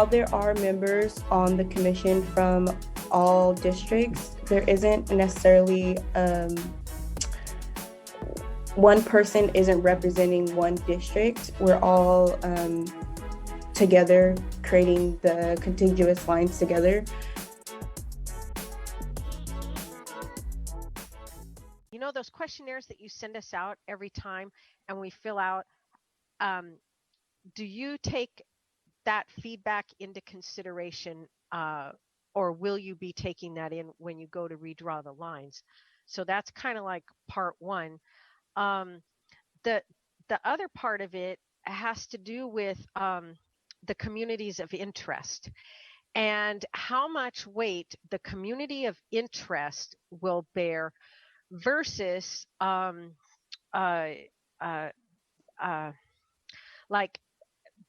there are members on the commission from all districts, there isn't necessarily one person isn't representing one district. We're all together creating the contiguous lines together. You know, those questionnaires that you send us out every time and we fill out, do you take that feedback into consideration, or will you be taking that in when you go to redraw the lines? So that's kind of like part one. The other part of it has to do with the communities of interest and how much weight the community of interest will bear versus like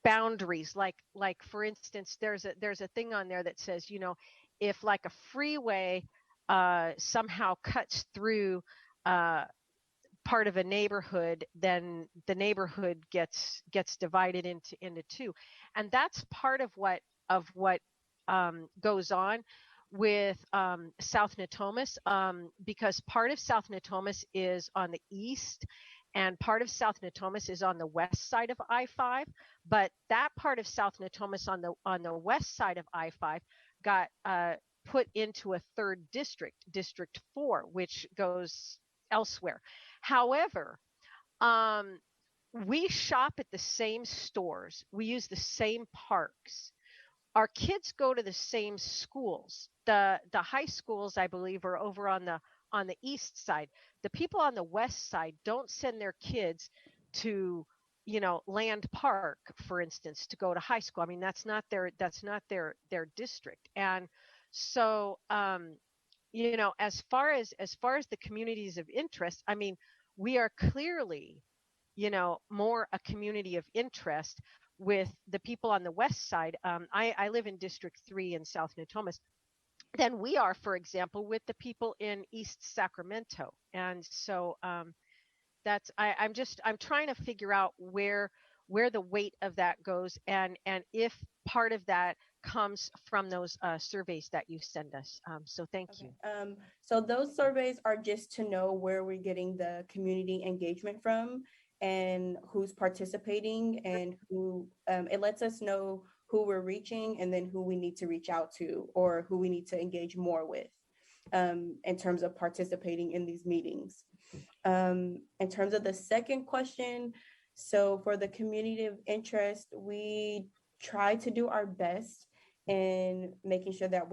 boundaries, like for instance, there's a thing on there that says, you know, if like a freeway somehow cuts through part of a neighborhood, then the neighborhood gets divided into two, and that's part of what goes on with South Natomas, because part of South Natomas is on the east and part of South Natomas is on the west side of I-5, but that part of South Natomas on the west side of I-5 got put into a third district, District 4, which goes elsewhere. However, we shop at the same stores. We use the same parks. Our kids go to the same schools. The high schools, I believe, are over on the east side. The people on the west side don't send their kids to, you know, Land Park, for instance, to go to high school. I mean, that's not their district. And so, you know, as far as the communities of interest, I mean, we are clearly, you know, more a community of interest with the people on the west side. I live in District 3 in South Natomas, than we are, for example, with the people in East Sacramento. And so that's I'm trying to figure out where the weight of that goes, and if part of that comes from those surveys that you send us. So thank you. So those surveys are just to know where we're getting the community engagement from and who's participating and who, it lets us know who we're reaching and then who we need to reach out to or who we need to engage more with in terms of participating in these meetings. In terms of the second question, so for the community of interest, we try to do our best in making sure that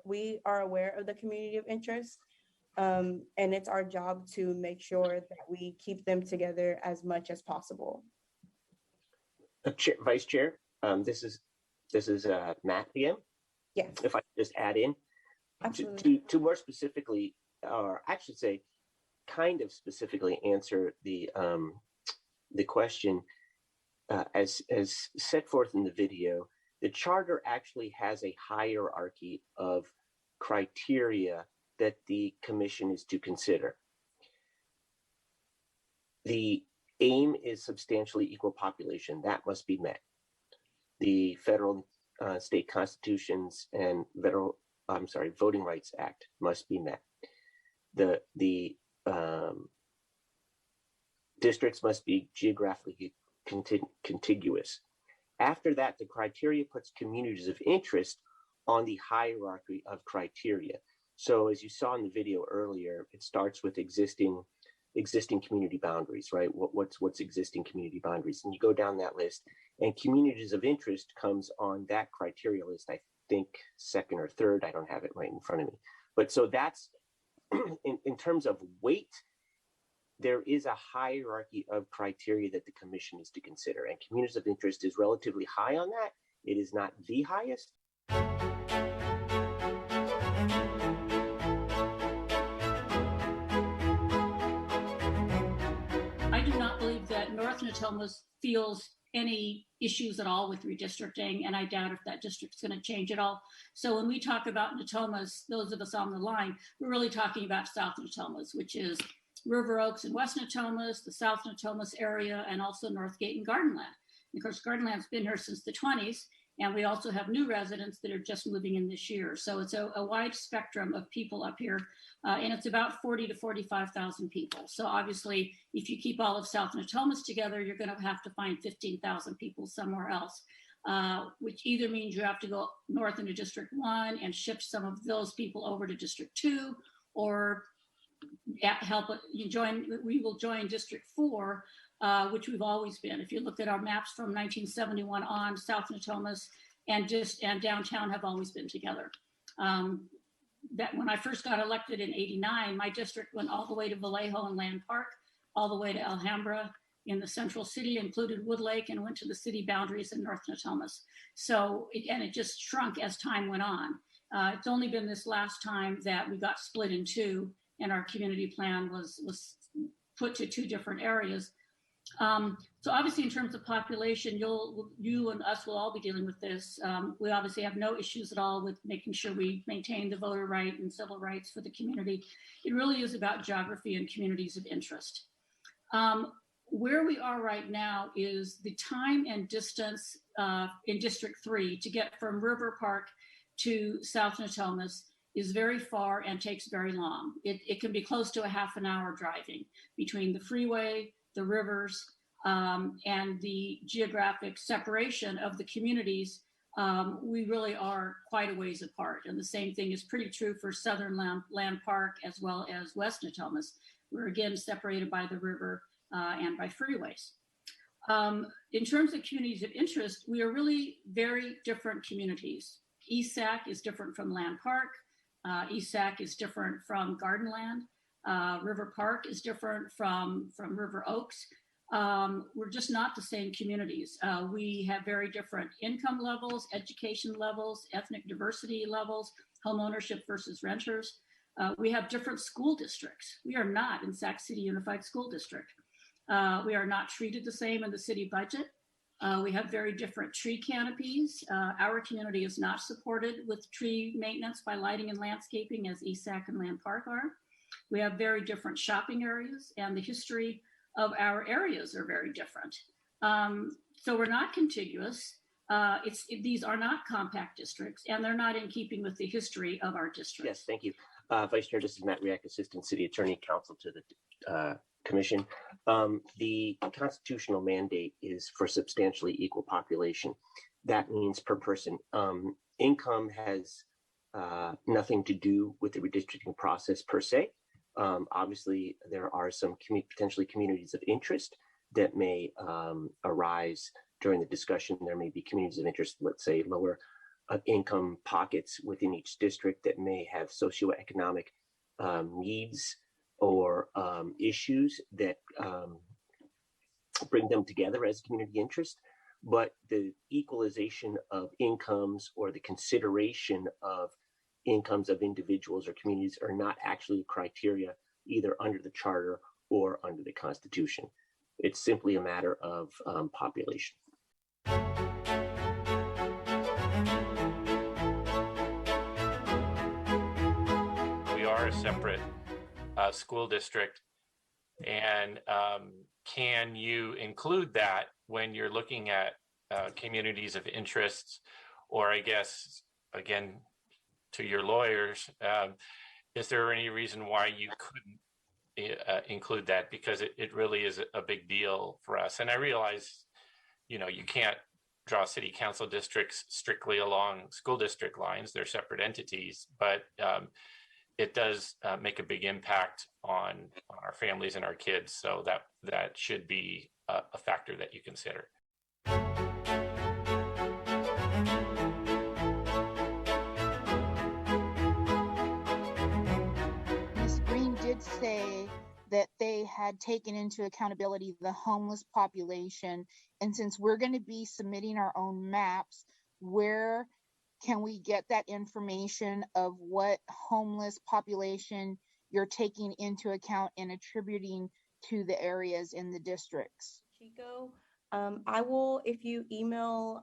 we are aware of the community of interest. And it's our job to make sure that we keep them together as much as possible. Vice Chair, this is Matt again. Yeah. If I just add in, to more specifically, or I should say, kind of specifically answer the question as set forth in the video. The charter actually has a hierarchy of criteria that the commission is to consider. The aim is substantially equal population. That must be met. The federal, state constitutions and Voting Rights Act must be met. The districts must be geographically contiguous. After that, the criteria puts communities of interest on the hierarchy of criteria. So as you saw in the video earlier, it starts with existing community boundaries, right? What's existing community boundaries? And you go down that list, and communities of interest comes on that criteria list, I think second or third. I don't have it right in front of me. But so that's, in terms of weight, there is a hierarchy of criteria that the commission is to consider, and communities of interest is relatively high on that. It is not the highest. I do not believe that North Natomas feels any issues at all with redistricting, and I doubt if that district's going to change at all. So when we talk about Natomas, those of us on the line, we're really talking about South Natomas, which is River Oaks and West Natomas, the South Natomas area, and also Northgate and Gardenland. And of course, Gardenland's been here since the 20s, And we also have new residents that are just moving in this year. So it's a wide spectrum of people up here. And it's about 40 to 45,000 people. So obviously, if you keep all of South Natomas together, you're going to have to find 15,000 people somewhere else, which either means you have to go north into District 1 and shift some of those people over to District 2, or we will join District 4, which we've always been. If you look at our maps from 1971 on, South Natomas and downtown have always been together. That when I first got elected in '89, my district went all the way to Vallejo and Land Park, all the way to Alhambra in the central city, included Wood Lake, and went to the city boundaries in North Natomas. So, it just shrunk as time went on. It's only been this last time that we got split in two, and our community plan was put to two different areas. So obviously, in terms of population, you and us will all be dealing with this. We obviously have no issues at all with making sure we maintain the voter right and civil rights for the community. It really is about geography and communities of interest. Where we are right now is the time and distance in District 3 to get from River Park to South Natomas is very far and takes very long. It can be close to a half an hour driving between the freeway, the rivers, and the geographic separation of the communities. We really are quite a ways apart. And the same thing is pretty true for Southern Land Park as well as West Natomas. We're again separated by the river and by freeways. In terms of communities of interest, we are really very different communities. ESAC is different from Land Park. ESAC is different from Gardenland. River Park is different from River Oaks. We're just not the same communities. We have very different income levels, education levels, ethnic diversity levels, home ownership versus renters. We have different school districts. We are not in Sac City Unified School District. We are not treated the same in the city budget. We have very different tree canopies. Our community is not supported with tree maintenance by lighting and landscaping as ESAC and Land Park are. We have very different shopping areas, and the history of our areas are very different. So we're not contiguous. These are not compact districts, and they're not in keeping with the history of our districts. Yes, thank you. Vice Chair, this is Matt Riak, Assistant City Attorney, Counsel to the Commission. The constitutional mandate is for substantially equal population. That means per person. Income has nothing to do with the redistricting process per se. Obviously, there are some potentially communities of interest that may arise during the discussion. There may be communities of interest, let's say lower income pockets within each district that may have socioeconomic needs or issues that bring them together as community interest. But the equalization of incomes or the consideration of incomes of individuals or communities are not actually criteria either under the charter or under the Constitution. It's simply a matter of population. We are a separate school district, and can you include that when you're looking at communities of interests? Or I guess, again, to your lawyers, is there any reason why you couldn't include that? Because it really is a big deal for us. And I realize, you can't draw city council districts strictly along school district lines. They're separate entities, but it does make a big impact on our families and our kids. So that should be a factor that you consider. Say that they had taken into accountability the homeless population, and since we're going to be submitting our own maps, where can we get that information of what homeless population you're taking into account and attributing to the areas in the districts? Chico, I will, if you email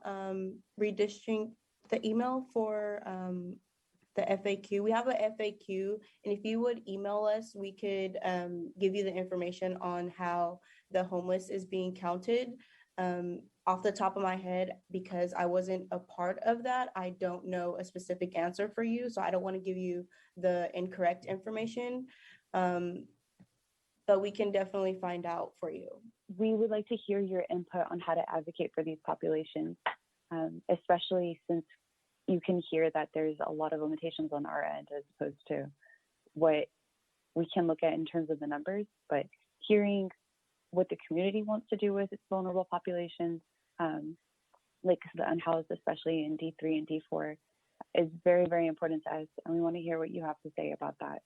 redistricting, the email for the FAQ. We have a FAQ, and if you would email us, we could give you the information on how the homeless is being counted. Off the top of my head, because I wasn't a part of that, I don't know a specific answer for you. So I don't want to give you the incorrect information. But we can definitely find out for you. We would like to hear your input on how to advocate for these populations, especially since you can hear that there's a lot of limitations on our end as opposed to what we can look at in terms of the numbers, but hearing what the community wants to do with its vulnerable populations, like the unhoused, especially in D3 and D4, is very, very important to us. And we want to hear what you have to say about that.